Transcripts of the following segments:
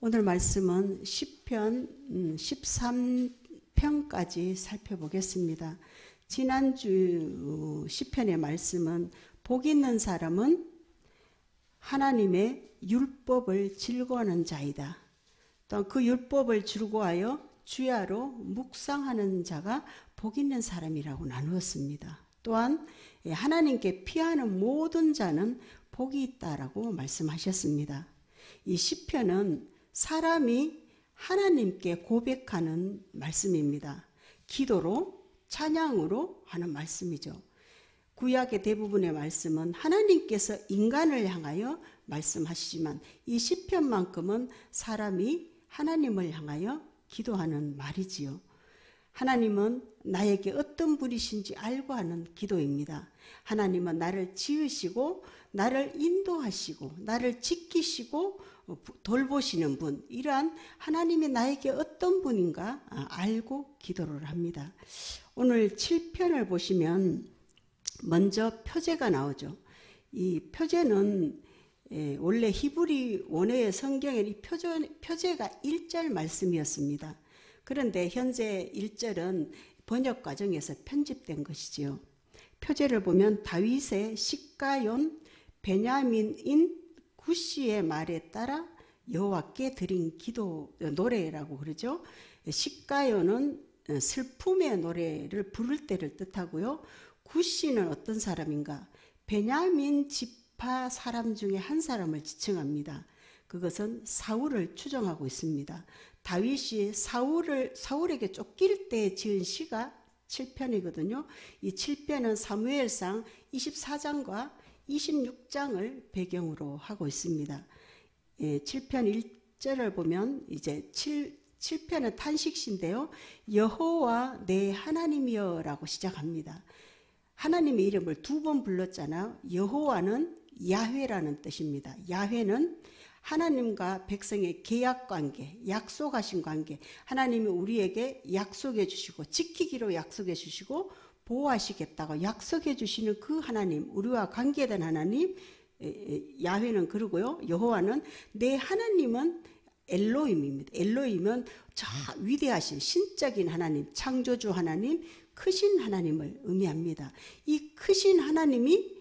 오늘 말씀은 시편 13편까지 살펴보겠습니다. 지난주 시편의 말씀은 복 있는 사람은 하나님의 율법을 즐거워하는 자이다. 또 그 율법을 즐거워하여 주야로 묵상하는 자가 복 있는 사람이라고 나누었습니다. 또한 하나님께 피하는 모든 자는 복이 있다라고 말씀하셨습니다. 이 시편은 사람이 하나님께 고백하는 말씀입니다. 기도로, 찬양으로 하는 말씀이죠. 구약의 대부분의 말씀은 하나님께서 인간을 향하여 말씀하시지만 이 시편만큼은 사람이 하나님을 향하여 기도하는 말이지요. 하나님은 나에게 어떤 분이신지 알고 하는 기도입니다. 하나님은 나를 지으시고 나를 인도하시고 나를 지키시고 돌보시는 분, 이러한 하나님이 나에게 어떤 분인가 알고 기도를 합니다. 오늘 7편을 보시면 먼저 표제가 나오죠. 이 표제는 원래 히브리 원어의 성경에 이 표제가 1절 말씀이었습니다. 그런데 현재 1절은 번역 과정에서 편집된 것이지요. 표제를 보면 다윗의 시가yon 베냐민인 구시의 말에 따라 여호와께 드린 기도 노래라고 그러죠. 시가요는 슬픔의 노래를 부를 때를 뜻하고요. 구시는 어떤 사람인가? 베냐민 지파 사람 중에 한 사람을 지칭합니다. 그것은 사울을 추정하고 있습니다. 다윗이 사울에게 쫓길 때 지은 시가 7편이거든요. 이 7편은 사무엘상 24장과 26장을 배경으로 하고 있습니다. 7편 1절을 보면 이제 7편은 탄식시인데요. 여호와 내 하나님이여 라고 시작합니다. 하나님의 이름을 2번 불렀잖아요. 여호와는 야훼라는 뜻입니다. 야훼는 하나님과 백성의 계약관계, 약속하신 관계, 하나님이 우리에게 약속해 주시고 지키기로 약속해 주시고 보호하시겠다고 약속해 주시는 그 하나님, 우리와 관계된 하나님, 야훼는 그러고요. 여호와는 내 하나님은 엘로힘입니다. 엘로힘은 저 위대하신 신적인 하나님, 창조주 하나님, 크신 하나님을 의미합니다. 이 크신 하나님이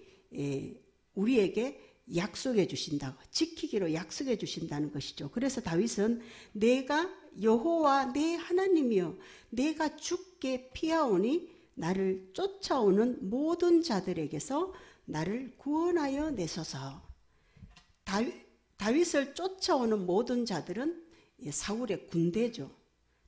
우리에게 약속해 주신다고, 지키기로 약속해 주신다는 것이죠. 그래서 다윗은 내가 여호와 내 하나님이여, 내가 주께 피하오니 나를 쫓아오는 모든 자들에게서 나를 구원하여 내소서. 다윗을 쫓아오는 모든 자들은 사울의 군대죠.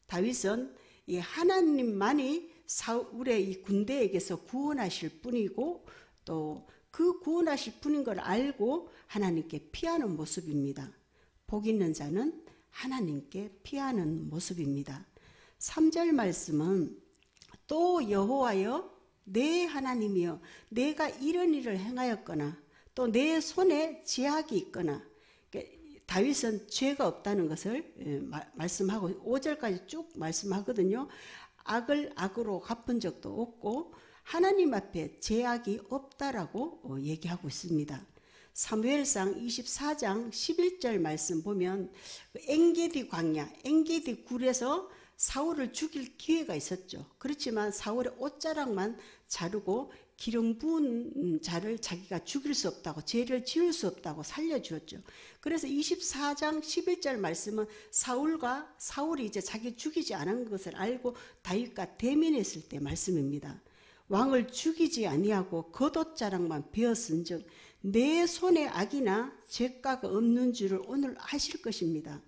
다윗은 하나님만이 사울의 이 군대에게서 구원하실 분이고 또 그 구원하실 분인 걸 알고 하나님께 피하는 모습입니다. 복 있는 자는 하나님께 피하는 모습입니다. 3절 말씀은 또 여호와여 내 하나님이여, 내가 이런 일을 행하였거나 또 내 손에 제약이 있거나, 다윗은 죄가 없다는 것을 말씀하고 5절까지 쭉 말씀하거든요. 악을 악으로 갚은 적도 없고 하나님 앞에 제약이 없다라고 얘기하고 있습니다. 사무엘상 24장 11절 말씀 보면 엔게디 광야, 엔게디 굴에서 사울을 죽일 기회가 있었죠. 그렇지만 사울의 옷자락만 자르고 기름 부은 자를 자기가 죽일 수 없다고, 죄를 지을 수 없다고 살려주었죠. 그래서 24장 11절 말씀은 사울이 이제 자기 죽이지 않은 것을 알고 다윗과 대면했을 때 말씀입니다. 왕을 죽이지 아니하고 겉옷자락만 베었은즉 내 손에 악이나 죄가가 없는 줄을 오늘 아실 것입니다.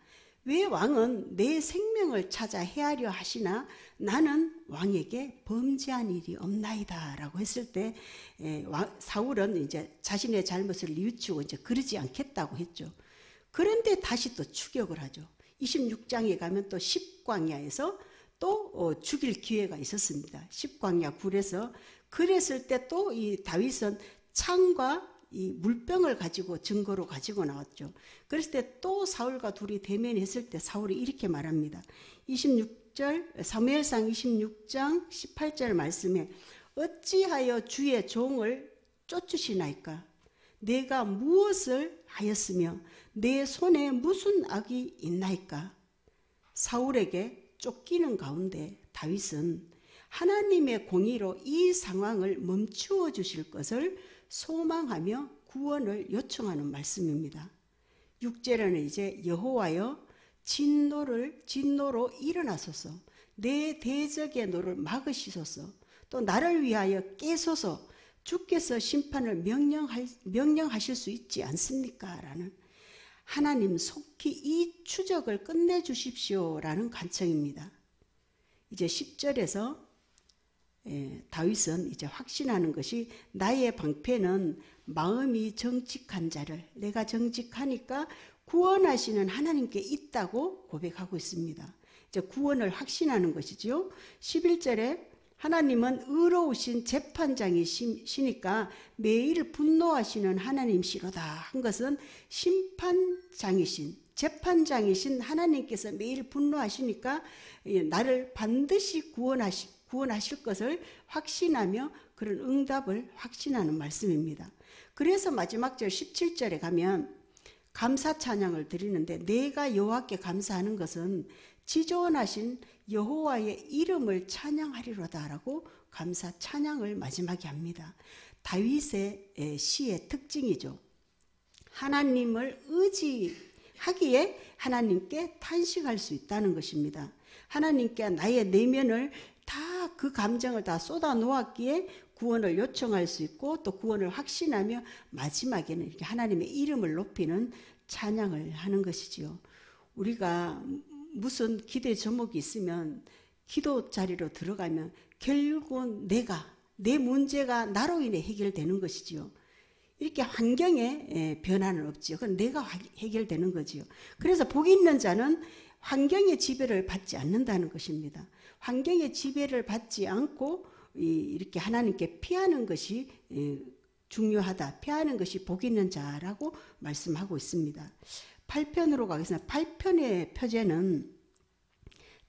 왜 왕은 내 생명을 찾아 해하려 하시나 나는 왕에게 범죄한 일이 없나이다 라고 했을 때 사울은 이제 자신의 잘못을 뉘우치고 이제 그러지 않겠다고 했죠. 그런데 다시 또 추격을 하죠. 26장에 가면 또 십광야에서 또 죽일 기회가 있었습니다. 십광야 굴에서. 그랬을 때 또 이 다윗은 창과 이 물병을 가지고 증거로 가지고 나왔죠. 그랬을 때 또 사울과 둘이 대면했을 때 사울이 이렇게 말합니다. 26절 사무엘상 26장 18절 말씀에 어찌하여 주의 종을 쫓으시나이까? 내가 무엇을 하였으며 내 손에 무슨 악이 있나이까? 사울에게 쫓기는 가운데 다윗은 하나님의 공의로 이 상황을 멈추어 주실 것을 소망하며 구원을 요청하는 말씀입니다. 6절에는 이제 여호와여 진노로 일어나소서, 내 대적의 노를 막으시소서, 또 나를 위하여 깨소서, 주께서 심판을 명령하실 수 있지 않습니까? 라는 하나님 속히 이 추적을 끝내주십시오 라는 간청입니다. 이제 10절에서 다윗은 이제 확신하는 것이 나의 방패는 마음이 정직한 자를, 내가 정직하니까 구원하시는 하나님께 있다고 고백하고 있습니다. 이제 구원을 확신하는 것이죠. 11절에 하나님은 의로우신 재판장이시니까 매일 분노하시는 하나님시로다 한 것은 심판장이신, 재판장이신 하나님께서 매일 분노하시니까 나를 반드시 구원하실 것을 확신하며 그런 응답을 확신하는 말씀입니다. 그래서 마지막 절 17절에 가면 감사 찬양을 드리는데, 내가 여호와께 감사하는 것은 지존하신 여호와의 이름을 찬양하리로다 라고 감사 찬양을 마지막에 합니다. 다윗의 시의 특징이죠. 하나님을 의지하기에 하나님께 탄식할 수 있다는 것입니다. 하나님께 나의 내면을 다 그 감정을 다 쏟아 놓았기에 구원을 요청할 수 있고 또 구원을 확신하며 마지막에는 이렇게 하나님의 이름을 높이는 찬양을 하는 것이지요. 우리가 무슨 기대 제목이 있으면 기도 자리로 들어가면 결국은 내 문제가 나로 인해 해결되는 것이지요. 이렇게 환경에 변화는 없지요. 그건 내가 해결되는 거지요. 그래서 복 있는 자는 환경의 지배를 받지 않는다는 것입니다. 환경의 지배를 받지 않고 이렇게 하나님께 피하는 것이 중요하다. 피하는 것이 복 있는 자라고 말씀하고 있습니다. 8편으로 가겠습니다. 8편의 표제는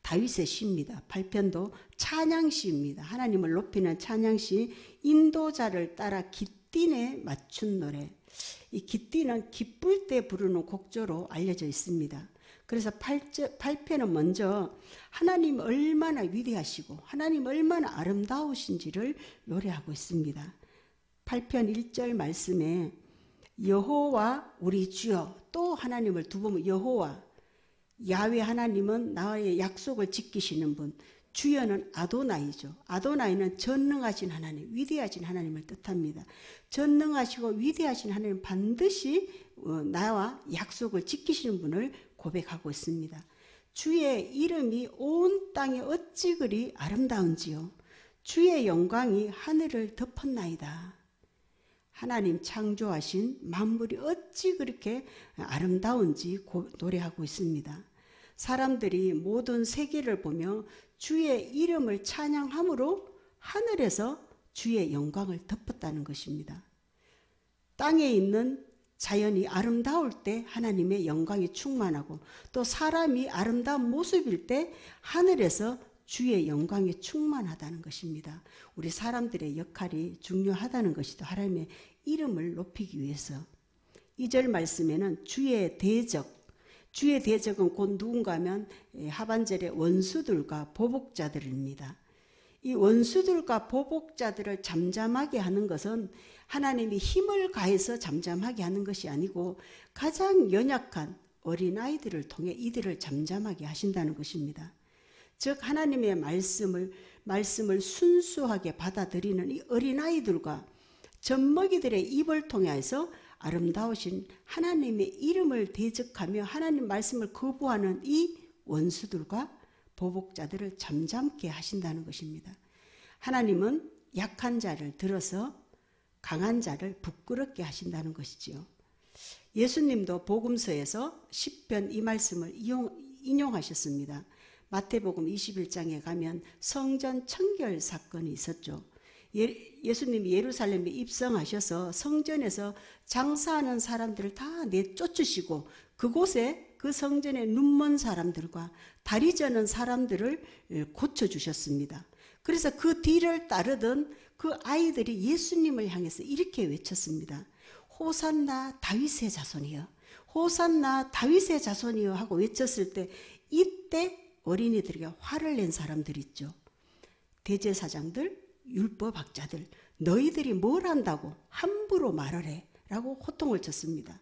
다윗의 시입니다. 8편도 찬양시입니다. 하나님을 높이는 찬양시, 인도자를 따라 깃딘에 맞춘 노래. 이 깃딘은 기쁠 때 부르는 곡조로 알려져 있습니다. 그래서 8편은 먼저 하나님 얼마나 위대하시고 하나님 얼마나 아름다우신지를 노래하고 있습니다. 8편 1절 말씀에 여호와 우리 주여, 또 하나님을 두 번 여호와, 야훼 하나님은 나의 약속을 지키시는 분, 주여는 아도나이죠. 아도나이는 전능하신 하나님, 위대하신 하나님을 뜻합니다. 전능하시고 위대하신 하나님, 반드시 나와 약속을 지키시는 분을 고백하고 있습니다. 주의 이름이 온 땅에 어찌 그리 아름다운지요. 주의 영광이 하늘을 덮었나이다. 하나님 창조하신 만물이 어찌 그렇게 아름다운지 노래하고 있습니다. 사람들이 모든 세계를 보며 주의 이름을 찬양함으로 하늘에서 주의 영광을 덮었다는 것입니다. 땅에 있는 자연이 아름다울 때 하나님의 영광이 충만하고, 또 사람이 아름다운 모습일 때 하늘에서 주의 영광이 충만하다는 것입니다. 우리 사람들의 역할이 중요하다는 것이죠. 하나님의 이름을 높이기 위해서. 2절 말씀에는 주의 대적은 곧 누군가 하면 하반절에 원수들과 보복자들입니다. 이 원수들과 보복자들을 잠잠하게 하는 것은 하나님이 힘을 가해서 잠잠하게 하는 것이 아니고 가장 연약한 어린아이들을 통해 이들을 잠잠하게 하신다는 것입니다. 즉 하나님의 말씀을 순수하게 받아들이는 이 어린아이들과 젖먹이들의 입을 통해서 아름다우신 하나님의 이름을 대적하며 하나님 말씀을 거부하는 이 원수들과 보복자들을 잠잠게 하신다는 것입니다. 하나님은 약한 자를 들어서 강한 자를 부끄럽게 하신다는 것이지요. 예수님도 복음서에서 10편 이 말씀을 인용하셨습니다. 마태복음 21장에 가면 성전 청결 사건이 있었죠. 예수님이 예루살렘에 입성하셔서 성전에서 장사하는 사람들을 다 내쫓으시고 그곳에 그 성전에 눈먼 사람들과 다리 저는 사람들을 고쳐주셨습니다. 그래서 그 뒤를 따르던 그 아이들이 예수님을 향해서 이렇게 외쳤습니다. 호산나 다윗의 자손이여, 호산나 다윗의 자손이여 하고 외쳤을 때 이때 어린이들에게 화를 낸 사람들 있죠. 대제사장들, 율법학자들, 너희들이 뭘 안다고 함부로 말을 해 라고 호통을 쳤습니다.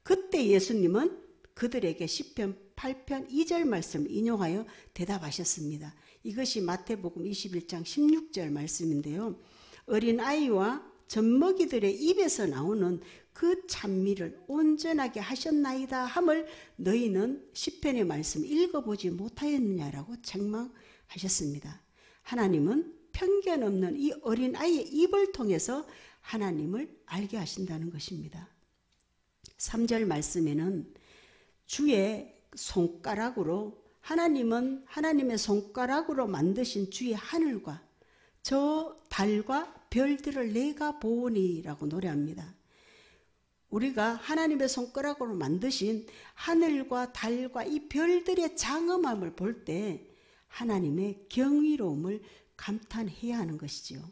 그때 예수님은 그들에게 시편 8편 2절 말씀 인용하여 대답하셨습니다. 이것이 마태복음 21장 16절 말씀인데요. 어린아이와 젖먹이들의 입에서 나오는 그 찬미를 온전하게 하셨나이다 함을 너희는 시편의 말씀 읽어보지 못하였느냐라고 책망하셨습니다. 하나님은 편견 없는 이 어린아이의 입을 통해서 하나님을 알게 하신다는 것입니다. 3절 말씀에는 주의 손가락으로 하나님은 하나님의 손가락으로 만드신 주의 하늘과 저 달과 별들을 내가 보오니 라고 노래합니다. 우리가 하나님의 손가락으로 만드신 하늘과 달과 이 별들의 장엄함을 볼 때 하나님의 경이로움을 감탄해야 하는 것이지요.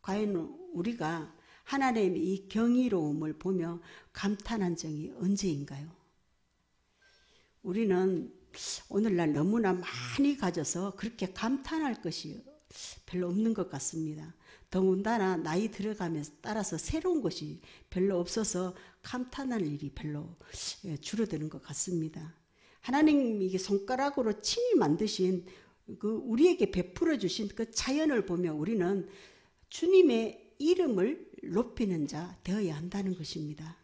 과연 우리가 하나님의 이 경이로움을 보며 감탄한 적이 언제인가요? 우리는 오늘날 너무나 많이 가져서 그렇게 감탄할 것이 별로 없는 것 같습니다. 더군다나 나이 들어가면서 따라서 새로운 것이 별로 없어서 감탄할 일이 별로 줄어드는 것 같습니다. 하나님이 손가락으로 친히 만드신 그 우리에게 베풀어 주신 그 자연을 보며 우리는 주님의 이름을 높이는 자 되어야 한다는 것입니다.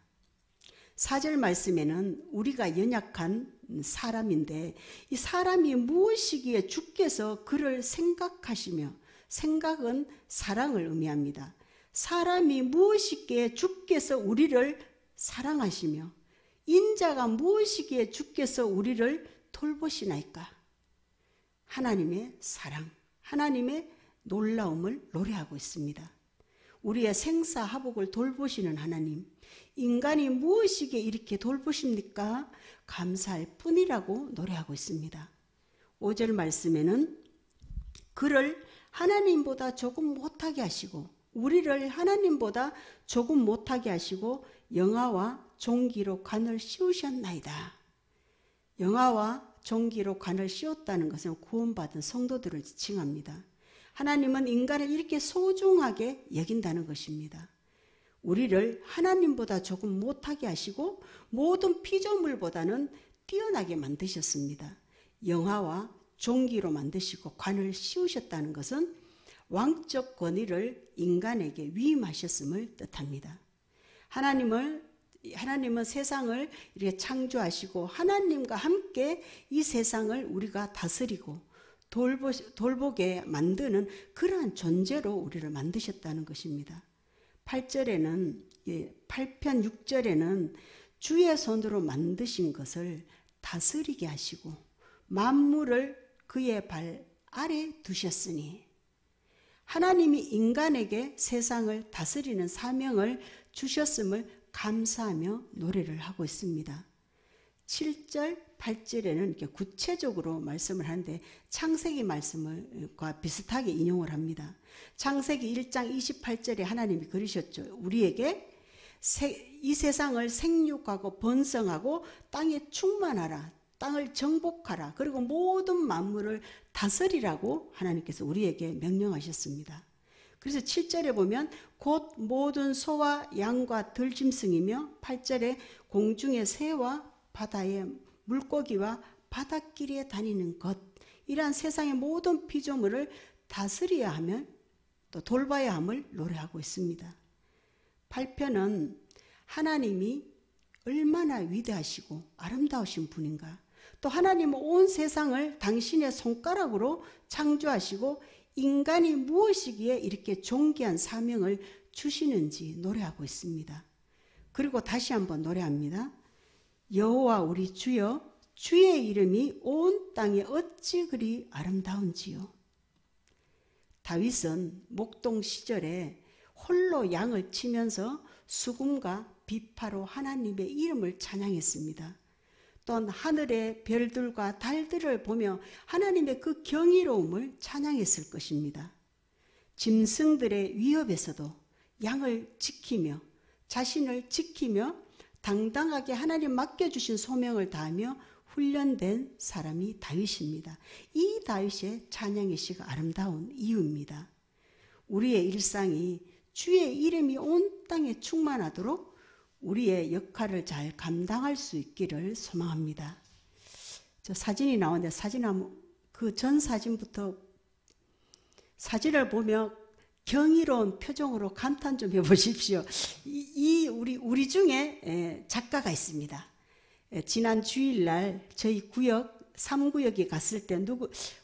4절 말씀에는 우리가 연약한 사람인데 이 사람이 무엇이기에 주께서 그를 생각하시며, 생각은 사랑을 의미합니다. 사람이 무엇이기에 주께서 우리를 사랑하시며 인자가 무엇이기에 주께서 우리를 돌보시나이까? 하나님의 사랑, 하나님의 놀라움을 노래하고 있습니다. 우리의 생사화복을 돌보시는 하나님, 인간이 무엇이기에 이렇게 돌보십니까? 감사할 뿐이라고 노래하고 있습니다. 5절 말씀에는 그를 하나님보다 조금 못하게 하시고 우리를 하나님보다 조금 못하게 하시고 영화와 종기로 관을 씌우셨나이다. 영화와 종기로 관을 씌웠다는 것은 구원받은 성도들을 칭합니다. 하나님은 인간을 이렇게 소중하게 여긴다는 것입니다. 우리를 하나님보다 조금 못하게 하시고 모든 피조물보다는 뛰어나게 만드셨습니다. 영화와 종기로 만드시고 관을 씌우셨다는 것은 왕적 권위를 인간에게 위임하셨음을 뜻합니다. 하나님은 세상을 이렇게 창조하시고 하나님과 함께 이 세상을 우리가 다스리고 돌보게 만드는 그러한 존재로 우리를 만드셨다는 것입니다. 8편 6절에는 주의 손으로 만드신 것을 다스리게 하시고 만물을 그의 발 아래 두셨으니, 하나님이 인간에게 세상을 다스리는 사명을 주셨음을 감사하며 노래를 하고 있습니다. 7절, 8절에는 이렇게 구체적으로 말씀을 하는데 창세기 말씀과 비슷하게 인용을 합니다. 창세기 1장 28절에 하나님이 그러셨죠. 우리에게 이 세상을 생육하고 번성하고 땅에 충만하라, 땅을 정복하라, 그리고 모든 만물을 다스리라고 하나님께서 우리에게 명령하셨습니다. 그래서 7절에 보면 곧 모든 소와 양과 들짐승이며 8절에 공중의 새와 바다의 물고기와 바닷길에 다니는 것, 이러한 세상의 모든 피조물을 다스려야 하면 또 돌봐야 함을 노래하고 있습니다. 8편은 하나님이 얼마나 위대하시고 아름다우신 분인가, 또 하나님은 온 세상을 당신의 손가락으로 창조하시고 인간이 무엇이기에 이렇게 존귀한 사명을 주시는지 노래하고 있습니다. 그리고 다시 한번 노래합니다. 여호와 우리 주여, 주의 이름이 온 땅에 어찌 그리 아름다운지요. 다윗은 목동 시절에 홀로 양을 치면서 수금과 비파로 하나님의 이름을 찬양했습니다. 또한 하늘의 별들과 달들을 보며 하나님의 그 경이로움을 찬양했을 것입니다. 짐승들의 위협에서도 양을 지키며 자신을 지키며 당당하게 하나님 맡겨주신 소명을 다하며 훈련된 사람이 다윗입니다. 이 다윗의 찬양의 시가 아름다운 이유입니다. 우리의 일상이 주의 이름이 온 땅에 충만하도록 우리의 역할을 잘 감당할 수 있기를 소망합니다. 저 사진이 나오는데 그 전 사진부터 사진을 보며 경이로운 표정으로 감탄 좀 해보십시오. 우리 중에 작가가 있습니다. 지난 주일날 저희 구역 3구역에 갔을 때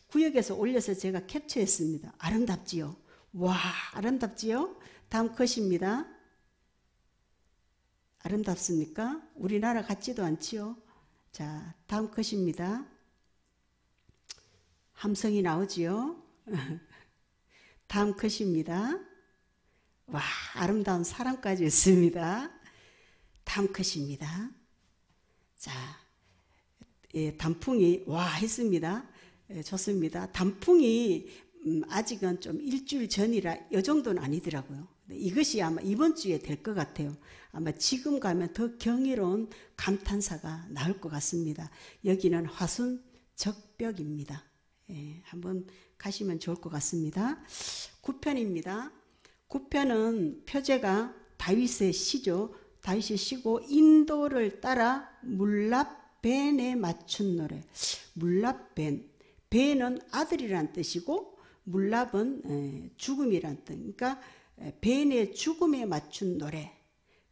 구역에서 올려서 제가 캡처했습니다. 아름답지요? 와, 아름답지요? 다음 컷입니다. 아름답습니까? 우리나라 같지도 않지요? 자, 다음 컷입니다. 함성이 나오지요? 다음 컷입니다. 와, 아름다운 사람까지 있습니다. 다음 컷입니다. 자, 단풍이 와 했습니다. 좋습니다. 단풍이 아직은 좀 일주일 전이라 이 정도는 아니더라고요. 이것이 아마 이번 주에 될 것 같아요. 아마 지금 가면 더 경이로운 감탄사가 나올 것 같습니다. 여기는 화순 적벽입니다. 한번 가시면 좋을 것 같습니다. 9편입니다. 9편은 표제가 다윗의 시죠. 다윗의 시고 인도를 따라 물랍벤에 맞춘 노래. 물랍벤. 벤은 아들이란 뜻이고 물랍은 죽음이란 뜻. 그러니까 벤의 죽음에 맞춘 노래.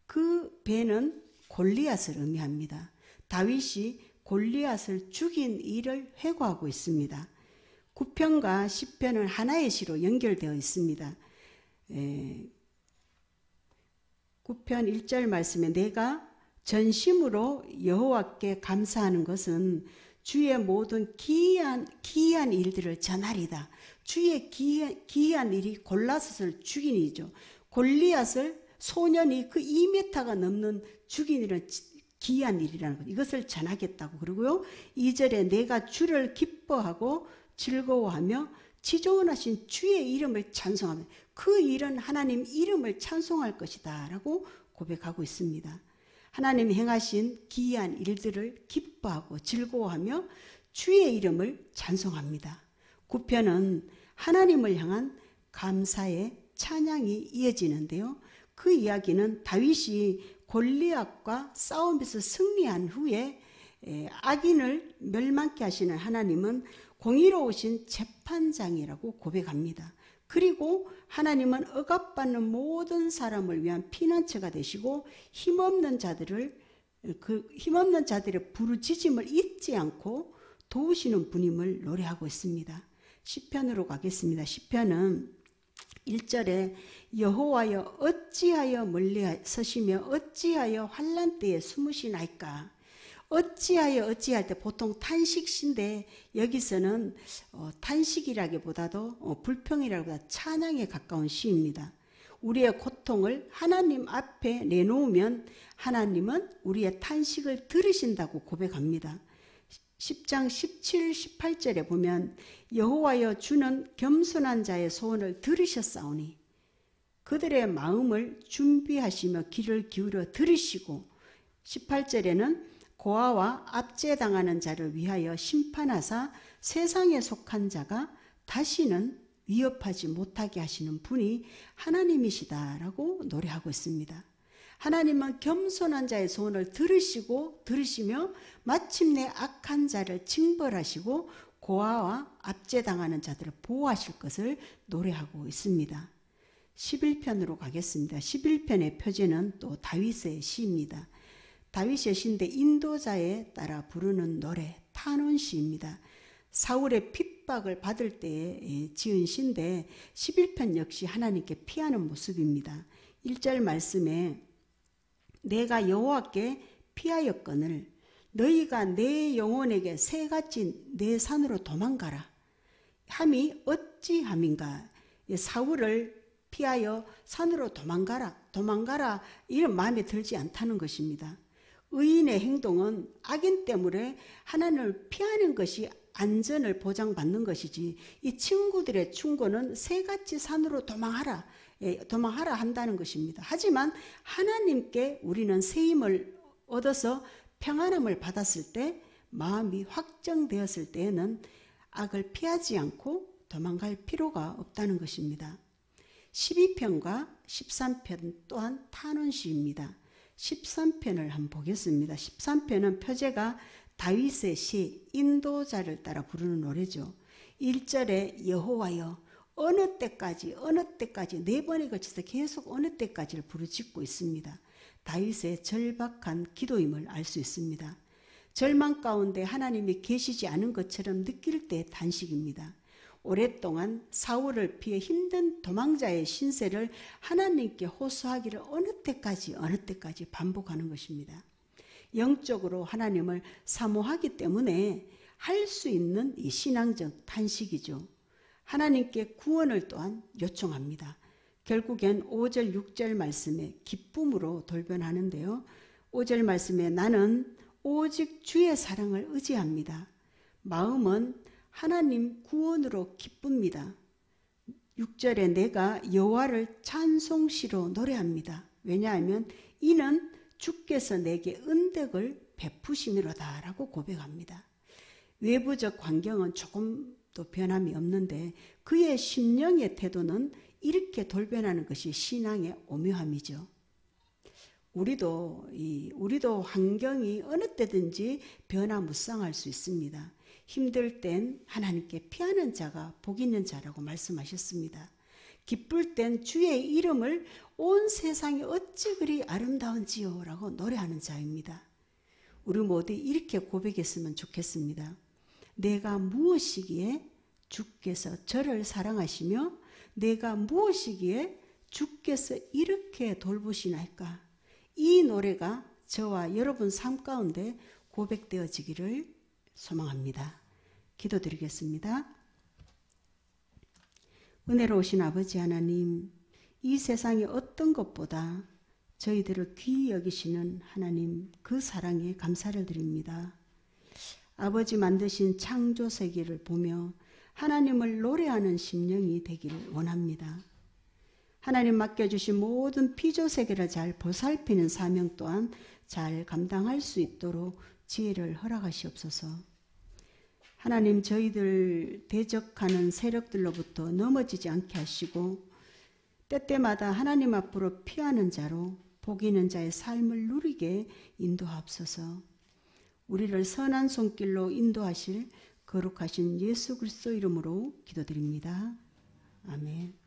그 벤은 골리앗을 의미합니다. 다윗이 골리앗을 죽인 일을 회고하고 있습니다. 9편과 10편은 하나의 시로 연결되어 있습니다. 9편 1절 말씀에 내가 전심으로 여호와께 감사하는 것은 주의 모든 기이한 일들을 전하리다. 주의 기이한 일이 골리앗을 죽인 일이죠. 골리앗을 소년이 그 2m가 넘는 죽인 일은 기이한 일이라는 것. 이것을 전하겠다고. 그러고요. 2절에 내가 주를 기뻐하고 즐거워하며 지존하신 주의 이름을 찬송하며 그 일은 하나님 이름을 찬송할 것이다 라고 고백하고 있습니다. 하나님 행하신 기이한 일들을 기뻐하고 즐거워하며 주의 이름을 찬송합니다. 9편은 하나님을 향한 감사의 찬양이 이어지는데요. 그 이야기는 다윗이 골리앗과 싸움에서 승리한 후에 악인을 멸망케 하시는 하나님은 공의로우신 재판장이라고 고백합니다. 그리고 하나님은 억압받는 모든 사람을 위한 피난처가 되시고 힘없는 자들의 부르짖음을 잊지 않고 도우시는 분임을 노래하고 있습니다. 시편으로 가겠습니다. 시편은 1절에 여호와여 어찌하여 멀리 서시며 어찌하여 환난 때에 숨으시나이까. 어찌할 때 보통 탄식신데 여기서는 탄식이라기보다도 불평이라기보다 찬양에 가까운 시입니다. 우리의 고통을 하나님 앞에 내놓으면 하나님은 우리의 탄식을 들으신다고 고백합니다. 10장 17, 18절에 보면 여호와여 주는 겸손한 자의 소원을 들으셨사오니 그들의 마음을 준비하시며 귀를 기울여 들으시고 18절에는 고아와 압제당하는 자를 위하여 심판하사 세상에 속한 자가 다시는 위협하지 못하게 하시는 분이 하나님이시다라고 노래하고 있습니다. 하나님은 겸손한 자의 소원을 들으시며 마침내 악한 자를 징벌하시고 고아와 압제당하는 자들을 보호하실 것을 노래하고 있습니다. 11편으로 가겠습니다. 11편의 표제는 또 다윗의 시입니다. 다윗의 시인데 인도자에 따라 부르는 노래 탄원시입니다. 사울의 핍박을 받을 때에 지은 시인데 11편 역시 하나님께 피하는 모습입니다. 1절 말씀에 내가 여호와께 피하였거늘 너희가 내 영혼에게 새같이 내 산으로 도망가라 함이 어찌함인가. 사울을 피하여 산으로 도망가라 이런 마음에 들지 않다는 것입니다. 의인의 행동은 악인 때문에 하나님을 피하는 것이 안전을 보장받는 것이지 이 친구들의 충고는 새같이 산으로 도망하라 한다는 것입니다. 하지만 하나님께 우리는 새 힘을 얻어서 평안함을 받았을 때, 마음이 확정되었을 때에는 악을 피하지 않고 도망갈 필요가 없다는 것입니다. 12편과 13편 또한 탄원시입니다. 13편을 한번 보겠습니다. 13편은 표제가 다윗의 시 인도자를 따라 부르는 노래죠. 1절에 여호와여 어느 때까지 네 번에 걸쳐서 계속 어느 때까지를 부르짖고 있습니다. 다윗의 절박한 기도임을 알 수 있습니다. 절망 가운데 하나님이 계시지 않은 것처럼 느낄 때 단식입니다. 오랫동안 사울을 피해 힘든 도망자의 신세를 하나님께 호소하기를 어느 때까지 반복하는 것입니다. 영적으로 하나님을 사모하기 때문에 할 수 있는 이 신앙적 탄식이죠. 하나님께 구원을 또한 요청합니다. 결국엔 5절 6절 말씀에 기쁨으로 돌변하는데요. 5절 말씀에 나는 오직 주의 사랑을 의지합니다. 마음은 하나님 구원으로 기쁩니다. 6절에 내가 여호와를 찬송시로 노래합니다. 왜냐하면 이는 주께서 내게 은덕을 베푸심이로다 라고 고백합니다. 외부적 환경은 조금도 변함이 없는데 그의 심령의 태도는 이렇게 돌변하는 것이 신앙의 오묘함이죠. 우리도 환경이 어느 때든지 변화무쌍할 수 있습니다. 힘들 땐 하나님께 피하는 자가 복 있는 자라고 말씀하셨습니다. 기쁠 땐 주의 이름을 온 세상이 어찌 그리 아름다운지요 라고 노래하는 자입니다. 우리 모두 이렇게 고백했으면 좋겠습니다. 내가 무엇이기에 주께서 저를 사랑하시며 내가 무엇이기에 주께서 이렇게 돌보시나이까. 이 노래가 저와 여러분 삶 가운데 고백되어지기를 소망합니다. 기도드리겠습니다. 은혜로우신 아버지 하나님, 이 세상의 어떤 것보다 저희들을 귀히 여기시는 하나님, 그 사랑에 감사를 드립니다. 아버지 만드신 창조 세계를 보며 하나님을 노래하는 심령이 되기를 원합니다. 하나님 맡겨주신 모든 피조 세계를 잘 보살피는 사명 또한 잘 감당할 수 있도록 지혜를 허락하시옵소서. 하나님 저희들 대적하는 세력들로부터 넘어지지 않게 하시고 때때마다 하나님 앞으로 피하는 자로 복 있는 자의 삶을 누리게 인도하옵소서. 우리를 선한 손길로 인도하실 거룩하신 예수 그리스도 이름으로 기도드립니다. 아멘.